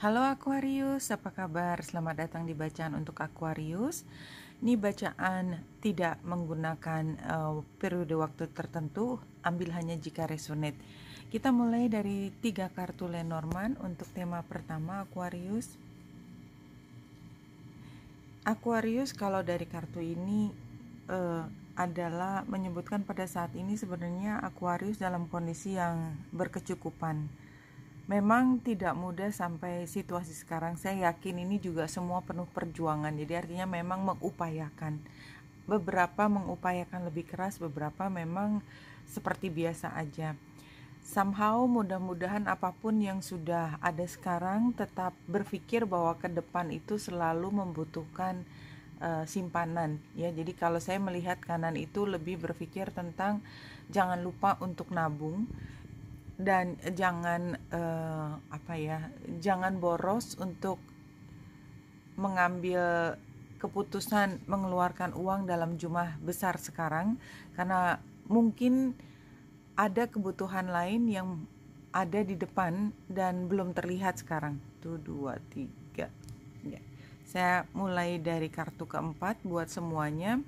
Halo Aquarius, apa kabar? Selamat datang di bacaan untuk Aquarius. Ini bacaan tidak menggunakan periode waktu tertentu, ambil hanya jika resonate. Kita mulai dari 3 kartu Lenormand untuk tema pertama Aquarius. Aquarius kalau dari kartu ini adalah menyebutkan pada saat ini sebenarnya Aquarius dalam kondisi yang berkecukupan. Memang tidak mudah sampai situasi sekarang. Saya yakin ini juga semua penuh perjuangan. Jadi artinya memang mengupayakan. Beberapa mengupayakan lebih keras, beberapa memang seperti biasa aja. Somehow mudah-mudahan apapun yang sudah ada sekarang tetap berpikir bahwa ke depan itu selalu membutuhkan simpanan ya. Jadi kalau saya melihat kanan itu lebih berpikir tentang jangan lupa untuk nabung. Dan jangan boros untuk mengambil keputusan mengeluarkan uang dalam jumlah besar sekarang, karena mungkin ada kebutuhan lain yang ada di depan dan belum terlihat sekarang. 1, 2, 3 ya. Saya mulai dari kartu keempat buat semuanya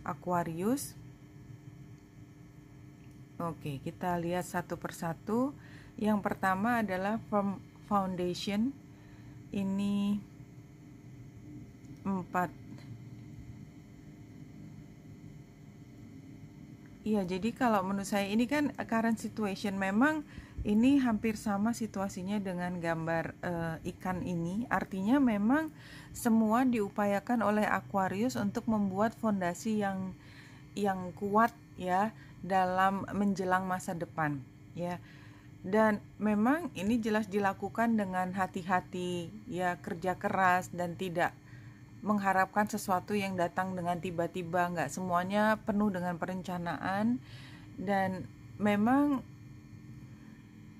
Aquarius. Oke, kita lihat satu persatu. Yang pertama adalah foundation. Ini 4. Iya, jadi kalau menurut saya ini kan current situation, memang ini hampir sama situasinya dengan gambar ikan ini. Artinya memang semua diupayakan oleh Aquarius untuk membuat fondasi yang kuat ya dalam menjelang masa depan ya. Dan memang ini jelas dilakukan dengan hati-hati ya, kerja keras dan tidak mengharapkan sesuatu yang datang dengan tiba-tiba. Nggak semuanya penuh dengan perencanaan, dan memang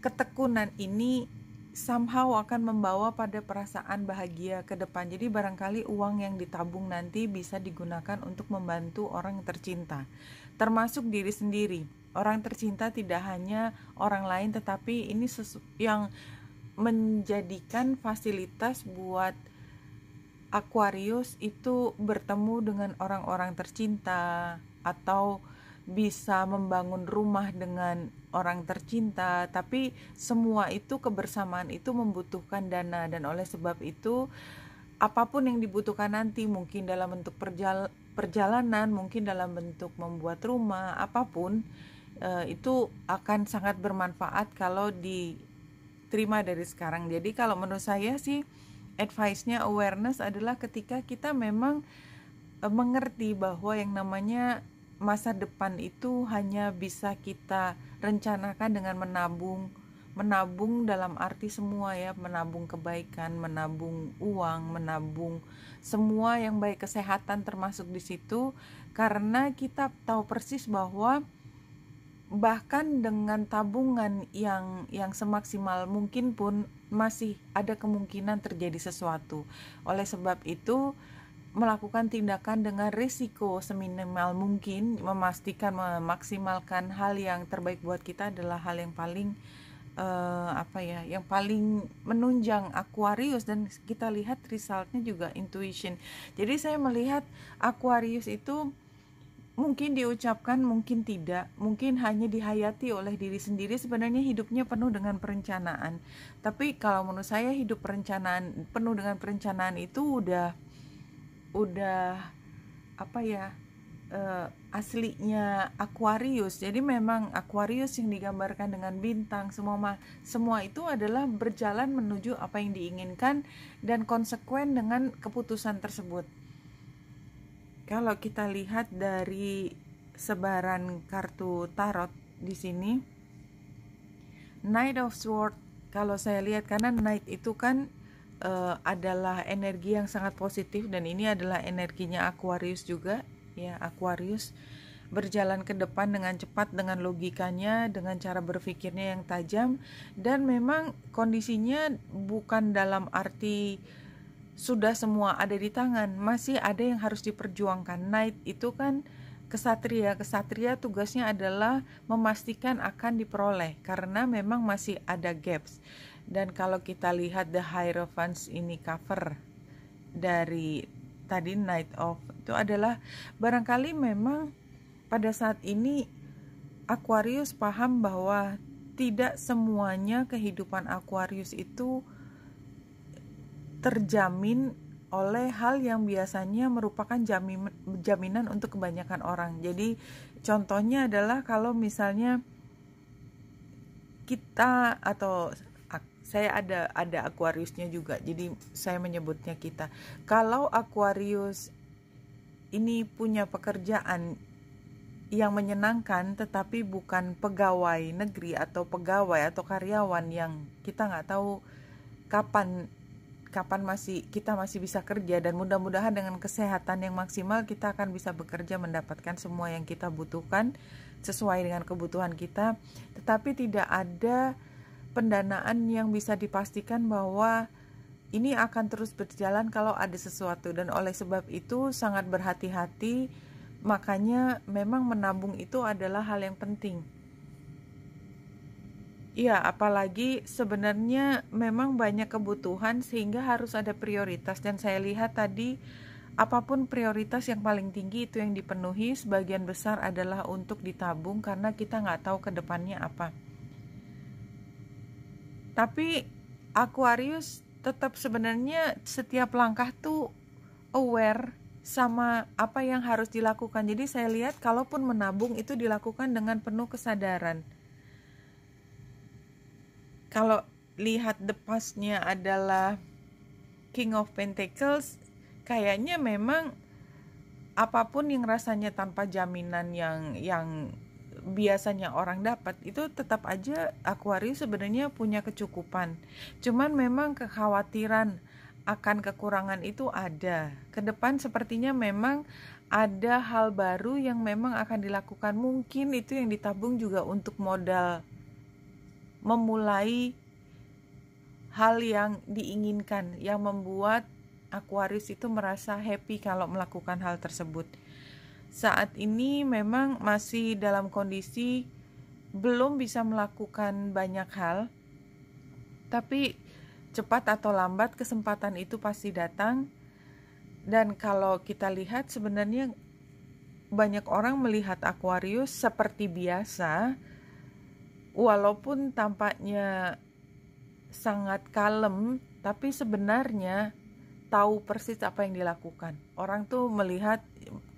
ketekunan ini somehow akan membawa pada perasaan bahagia ke depan. Jadi barangkali uang yang ditabung nanti bisa digunakan untuk membantu orang yang tercinta, termasuk diri sendiri. Orang tercinta tidak hanya orang lain, tetapi ini yang menjadikan fasilitas buat Aquarius itu bertemu dengan orang-orang tercinta, atau bisa membangun rumah dengan orang tercinta. Tapi semua itu, kebersamaan itu membutuhkan dana, dan oleh sebab itu apapun yang dibutuhkan nanti, mungkin dalam bentuk perjalanan, mungkin dalam bentuk membuat rumah, apapun itu akan sangat bermanfaat kalau diterima dari sekarang. Jadi kalau menurut saya sih, advice-nya awareness adalah ketika kita memang mengerti bahwa yang namanya masa depan itu hanya bisa kita rencanakan dengan menabung dalam arti semua ya, menabung kebaikan, menabung uang, menabung semua yang baik, kesehatan termasuk di situ, karena kita tahu persis bahwa bahkan dengan tabungan yang semaksimal mungkin pun masih ada kemungkinan terjadi sesuatu. Oleh sebab itu, melakukan tindakan dengan risiko seminimal mungkin, memaksimalkan hal yang terbaik buat kita adalah hal yang paling yang paling menunjang Aquarius. Dan kita lihat resultnya juga intuition. Jadi saya melihat Aquarius itu mungkin diucapkan, mungkin tidak, mungkin hanya dihayati oleh diri sendiri. Sebenarnya hidupnya penuh dengan perencanaan. Tapi kalau menurut saya, hidup penuh dengan perencanaan itu udah aslinya Aquarius. Jadi memang Aquarius yang digambarkan dengan bintang, semua itu adalah berjalan menuju apa yang diinginkan dan konsekuen dengan keputusan tersebut. Kalau kita lihat dari sebaran kartu tarot di sini, Knight of Swords, kalau saya lihat, karena Knight itu kan adalah energi yang sangat positif, dan ini adalah energinya Aquarius juga ya. Aquarius berjalan ke depan dengan cepat, dengan logikanya, dengan cara berpikirnya yang tajam, dan memang kondisinya bukan dalam arti sudah semua ada di tangan, masih ada yang harus diperjuangkan. Knight itu kan kesatria tugasnya adalah memastikan akan diperoleh, karena memang masih ada gaps. Dan kalau kita lihat The Hierophants ini cover dari tadi Knight of, itu adalah barangkali memang pada saat ini Aquarius paham bahwa tidak semuanya kehidupan Aquarius itu terjamin oleh hal yang biasanya merupakan jaminan untuk kebanyakan orang. Jadi contohnya adalah kalau misalnya kita, atau saya ada Aquariusnya juga, jadi saya menyebutnya kita. Kalau Aquarius ini punya pekerjaan yang menyenangkan tetapi bukan pegawai negeri atau pegawai atau karyawan yang kita nggak tahu kapan kita masih bisa kerja, dan mudah-mudahan dengan kesehatan yang maksimal kita akan bisa bekerja mendapatkan semua yang kita butuhkan sesuai dengan kebutuhan kita, tetapi tidak ada pendanaan yang bisa dipastikan bahwa ini akan terus berjalan kalau ada sesuatu, dan oleh sebab itu sangat berhati-hati. Makanya memang menabung itu adalah hal yang penting. Ya, apalagi sebenarnya memang banyak kebutuhan sehingga harus ada prioritas, dan saya lihat tadi apapun prioritas yang paling tinggi itu yang dipenuhi, sebagian besar adalah untuk ditabung karena kita nggak tahu ke depannya apa. Tapi Aquarius tetap sebenarnya setiap langkah tuh aware sama apa yang harus dilakukan. Jadi saya lihat kalaupun menabung itu dilakukan dengan penuh kesadaran. Kalau lihat the past-nya adalah King of Pentacles, kayaknya memang apapun yang rasanya tanpa jaminan yang biasanya orang dapat, itu tetap aja Aquarius sebenarnya punya kecukupan. Cuman memang kekhawatiran akan kekurangan itu ada. Ke depan sepertinya memang ada hal baru yang memang akan dilakukan. Mungkin itu yang ditabung juga untuk modal memulai hal yang diinginkan, yang membuat Aquarius itu merasa happy kalau melakukan hal tersebut. Saat ini memang masih dalam kondisi belum bisa melakukan banyak hal, tapi cepat atau lambat kesempatan itu pasti datang. Dan kalau kita lihat sebenarnya banyak orang melihat Aquarius seperti biasa, walaupun tampaknya sangat kalem, tapi sebenarnya tahu persis apa yang dilakukan. Orang tuh melihat,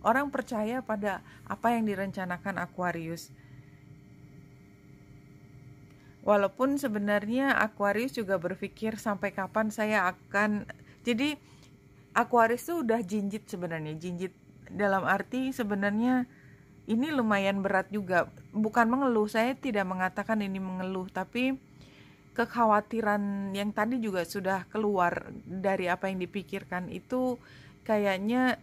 orang percaya pada apa yang direncanakan Aquarius. Walaupun sebenarnya Aquarius juga berpikir sampai kapan saya akan, jadi Aquarius tuh udah jinjit sebenarnya. Jinjit dalam arti sebenarnya ini lumayan berat juga. Bukan mengeluh, saya tidak mengatakan ini mengeluh, tapi kekhawatiran yang tadi juga sudah keluar dari apa yang dipikirkan itu kayaknya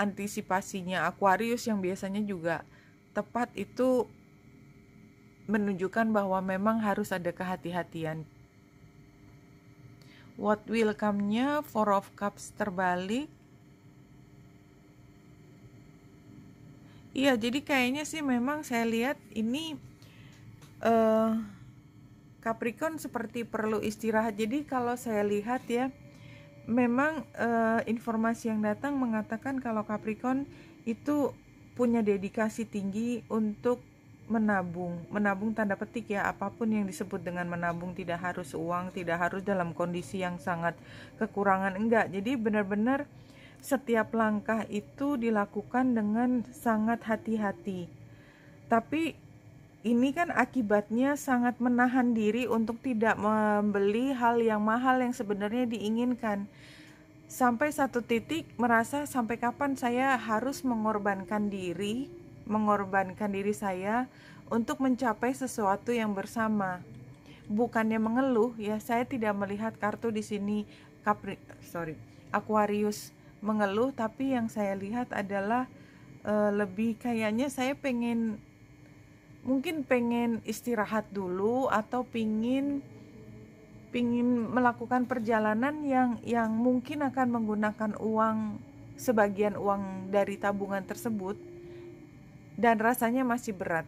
antisipasinya Aquarius yang biasanya juga tepat itu menunjukkan bahwa memang harus ada kehati-hatian. What will come-nya Four of Cups terbalik. Iya, jadi kayaknya sih memang saya lihat ini Capricorn seperti perlu istirahat. Jadi kalau saya lihat ya, memang informasi yang datang mengatakan kalau Capricorn itu punya dedikasi tinggi untuk menabung tanda petik ya. Apapun yang disebut dengan menabung, tidak harus uang, tidak harus dalam kondisi yang sangat kekurangan, enggak. Jadi benar-benar setiap langkah itu dilakukan dengan sangat hati-hati. Tapi ini kan akibatnya sangat menahan diri untuk tidak membeli hal yang mahal yang sebenarnya diinginkan. Sampai satu titik merasa sampai kapan saya harus mengorbankan diri saya untuk mencapai sesuatu yang bersama. Bukannya mengeluh ya, saya tidak melihat kartu di sini Aquarius mengeluh, tapi yang saya lihat adalah lebih kayaknya saya mungkin pengen istirahat dulu, atau pingin melakukan perjalanan yang mungkin akan menggunakan sebagian uang dari tabungan tersebut, dan rasanya masih berat.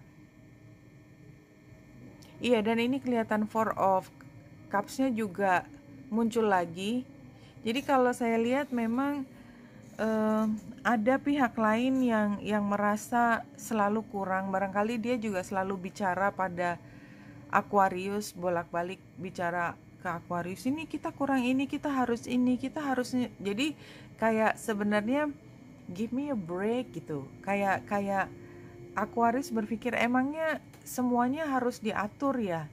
Iya, dan ini kelihatan Four of Cups-nya juga muncul lagi. Jadi kalau saya lihat memang ada pihak lain yang merasa selalu kurang. Barangkali dia juga selalu bicara pada Aquarius, bolak-balik bicara ke Aquarius, ini kita kurang, ini kita harus, ini kita harusnya. Jadi kayak sebenarnya give me a break gitu. Kayak Aquarius berpikir emangnya semuanya harus diatur ya.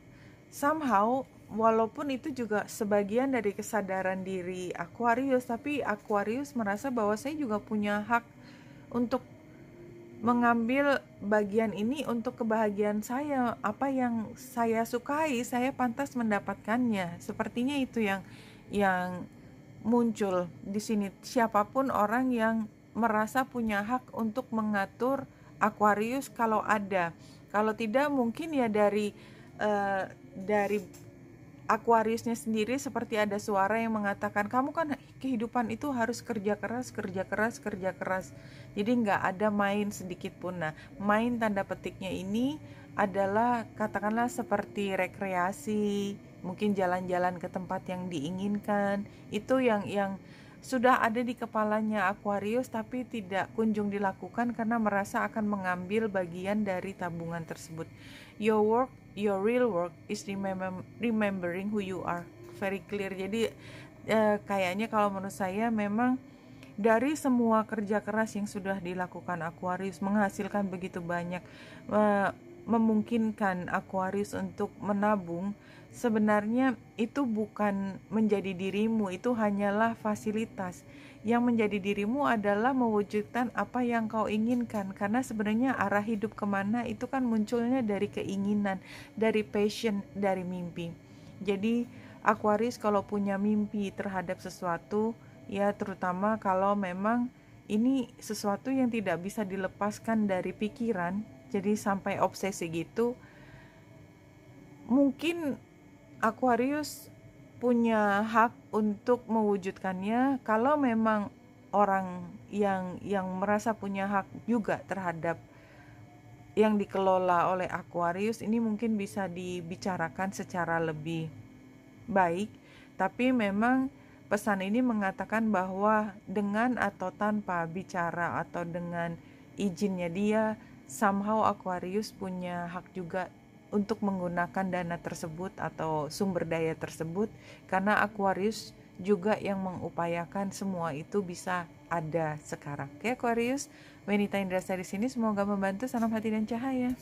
Somehow walaupun itu juga sebagian dari kesadaran diri Aquarius, tapi Aquarius merasa bahwa saya juga punya hak untuk mengambil bagian ini untuk kebahagiaan saya. Apa yang saya sukai, saya pantas mendapatkannya. Sepertinya itu yang muncul di sini. Siapapun orang yang merasa punya hak untuk mengatur Aquarius kalau ada. Kalau tidak mungkin ya dari Aquariusnya sendiri seperti ada suara yang mengatakan kamu kan kehidupan itu harus kerja keras, kerja keras, kerja keras. Jadi nggak ada main sedikit pun. Nah, main tanda petiknya ini adalah katakanlah seperti rekreasi, mungkin jalan-jalan ke tempat yang diinginkan. Itu yang sudah ada di kepalanya Aquarius tapi tidak kunjung dilakukan karena merasa akan mengambil bagian dari tabungan tersebut. Your real work is remembering who you are. Very clear. Jadi kayaknya kalau menurut saya memang dari semua kerja keras yang sudah dilakukan Aquarius menghasilkan begitu banyak, memungkinkan Aquarius untuk menabung. Sebenarnya itu bukan menjadi dirimu, itu hanyalah fasilitas. Yang menjadi dirimu adalah mewujudkan apa yang kau inginkan. Karena sebenarnya arah hidup kemana itu kan munculnya dari keinginan, dari passion, dari mimpi. Jadi Aquarius kalau punya mimpi terhadap sesuatu, ya terutama kalau memang ini sesuatu yang tidak bisa dilepaskan dari pikiran, jadi sampai obsesi gitu, mungkin Aquarius punya hak untuk mewujudkannya. Kalau memang orang yang merasa punya hak juga terhadap yang dikelola oleh Aquarius, ini mungkin bisa dibicarakan secara lebih baik. Tapi memang pesan ini mengatakan bahwa dengan atau tanpa bicara atau dengan izinnya dia, somehow Aquarius punya hak juga untuk menggunakan dana tersebut atau sumber daya tersebut, karena Aquarius juga yang mengupayakan semua itu bisa ada sekarang. Oke Aquarius, Wenita Indrasari di sini, semoga membantu. Salam hati dan cahaya.